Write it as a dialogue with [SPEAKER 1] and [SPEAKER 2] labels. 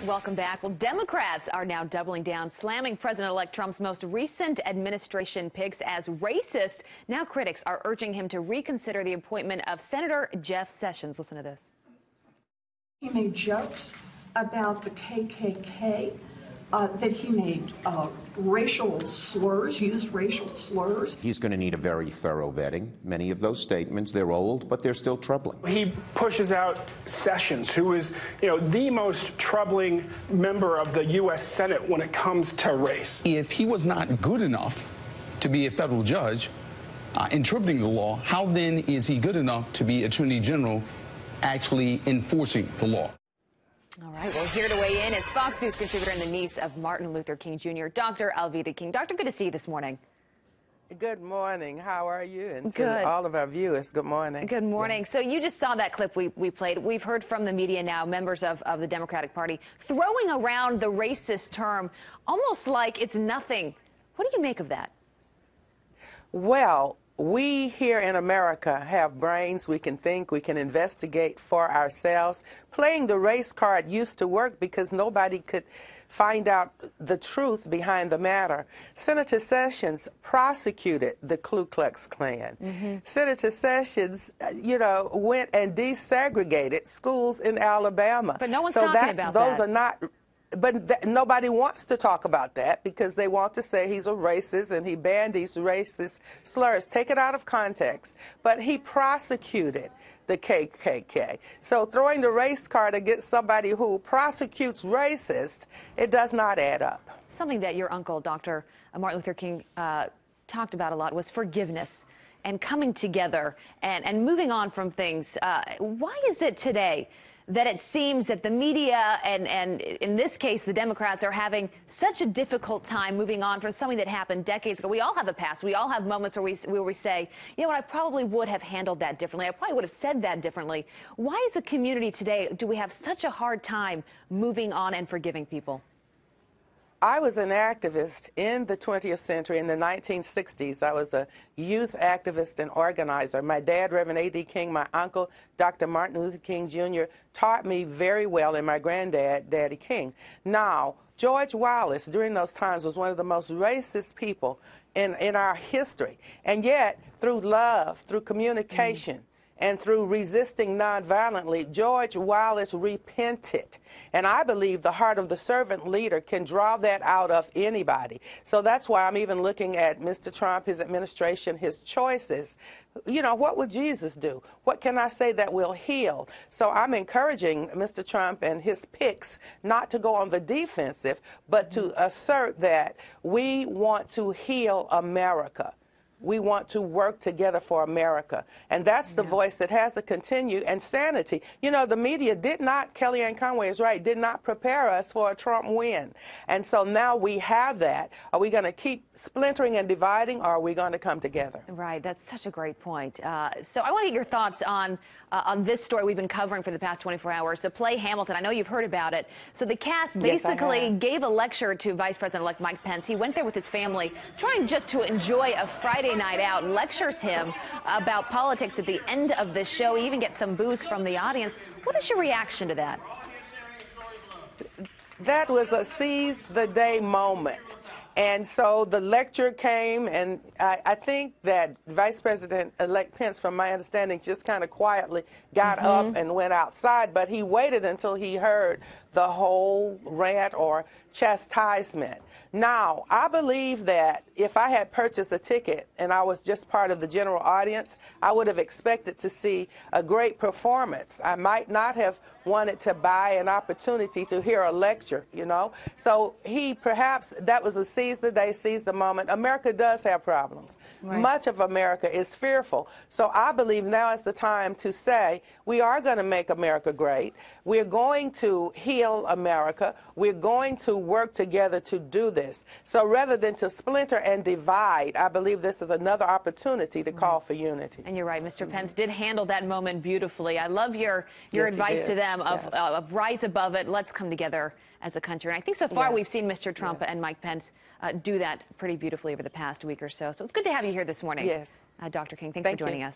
[SPEAKER 1] Welcome back. Well, Democrats are now doubling down, slamming President-elect Trump's most recent administration picks as racist. Now critics are urging him to reconsider the appointment of Senator Jeff Sessions. Listen to this.
[SPEAKER 2] He made jokes about the KKK, that he made racial slurs, used racial slurs.
[SPEAKER 3] He's going to need a very thorough vetting. Many of those statements, they're old, but they're still troubling.
[SPEAKER 4] He pushes out Sessions, who is, the most troubling member of the U.S. Senate when it comes to race.
[SPEAKER 5] If he was not good enough to be a federal judge interpreting the law, how then is he good enough to be Attorney General actually enforcing the law?
[SPEAKER 1] All right, well, here to weigh in is Fox News contributor and the niece of Martin Luther King Jr., Dr. Alveda King. Doctor, good to see you this morning.
[SPEAKER 6] Good morning. How are you? And
[SPEAKER 1] good.
[SPEAKER 6] To all of our viewers, good morning.
[SPEAKER 1] Good morning. Yeah. So you just saw that clip we played. We've heard from the media now, members of the Democratic Party, throwing around the racist term almost like it's nothing. What do you make of that?
[SPEAKER 6] Well, we here in America have brains. We can think, we can investigate for ourselves. Playing the race card used to work because nobody could find out the truth behind the matter. Senator Sessions prosecuted the Ku Klux Klan. Senator Sessions, went and desegregated schools in Alabama.
[SPEAKER 1] But no one's talking about that.
[SPEAKER 6] Those are not... But nobody wants to talk about that because they want to say he's a racist and he banned these racist slurs. Take it out of context. But he prosecuted the KKK. So throwing the race card against somebody who prosecutes racists, it does not add up.
[SPEAKER 1] Something that your uncle, Dr. Martin Luther King, talked about a lot was forgiveness and coming together and moving on from things. Why is it today that it seems that the media and in this case the Democrats are having such a difficult time moving on from something that happened decades ago? We all have a past. We all have moments where we say, you know what, I probably would have handled that differently. I probably would have said that differently. Why as a community today do we have such a hard time moving on and forgiving people?
[SPEAKER 6] I was an activist in the 20th century, in the 1960s. I was a youth activist and organizer. My dad, Reverend A.D. King, my uncle, Dr. Martin Luther King Jr., taught me very well, and my granddad, Daddy King. Now, George Wallace, during those times, was one of the most racist people in our history. And yet, through love, through communication, and through resisting nonviolently, George Wallace repented. And I believe the heart of the servant leader can draw that out of anybody. So that's why I'm even looking at Mr. Trump, his administration, his choices. What would Jesus do? What can I say that will heal? So I'm encouraging Mr. Trump and his picks not to go on the defensive, but to assert that we want to heal America. We want to work together for America. And that's the voice that has to continue. And sanity. The media did not, Kellyanne Conway is right, did not prepare us for a Trump win. And so now we have that. Are we going to keep splintering and dividing, or are we going to come together?
[SPEAKER 1] Right. That's such a great point. So I want to get your thoughts on this story we've been covering for the past 24 hours, the play Hamilton. I know you've heard about it. So the cast basically gave a lecture to Vice President-elect Mike Pence. He went there with his family, trying just to enjoy a Friday night out, lectures him about politics at the end of the show. He even gets some boos from the audience. What is your reaction to that?
[SPEAKER 6] That was a seize-the-day moment. And so the lecture came, and I think that Vice President-elect Pence, from my understanding, just kind of quietly got up and went outside, but he waited until he heard the whole rant or chastisement. Now, I believe that if I had purchased a ticket and I was just part of the general audience, I would have expected to see a great performance. I might not have wanted to buy an opportunity to hear a lecture, So perhaps that was a seize the day, seize the moment. America does have problems. Right. Much of America is fearful. So I believe now is the time to say we are going to make America great. We're going to heal America. We're going to work together to do this. So rather than to splinter and divide, I believe this is another opportunity to call for unity.
[SPEAKER 1] And you're right, Mr. Pence did handle that moment beautifully. I love your advice to them of rise above it. Let's come together as a country. And I think so far we've seen Mr. Trump and Mike Pence do that pretty beautifully over the past week or so. So it's good to have you here this morning.
[SPEAKER 6] Yes.
[SPEAKER 1] Dr. King, thanks for joining us.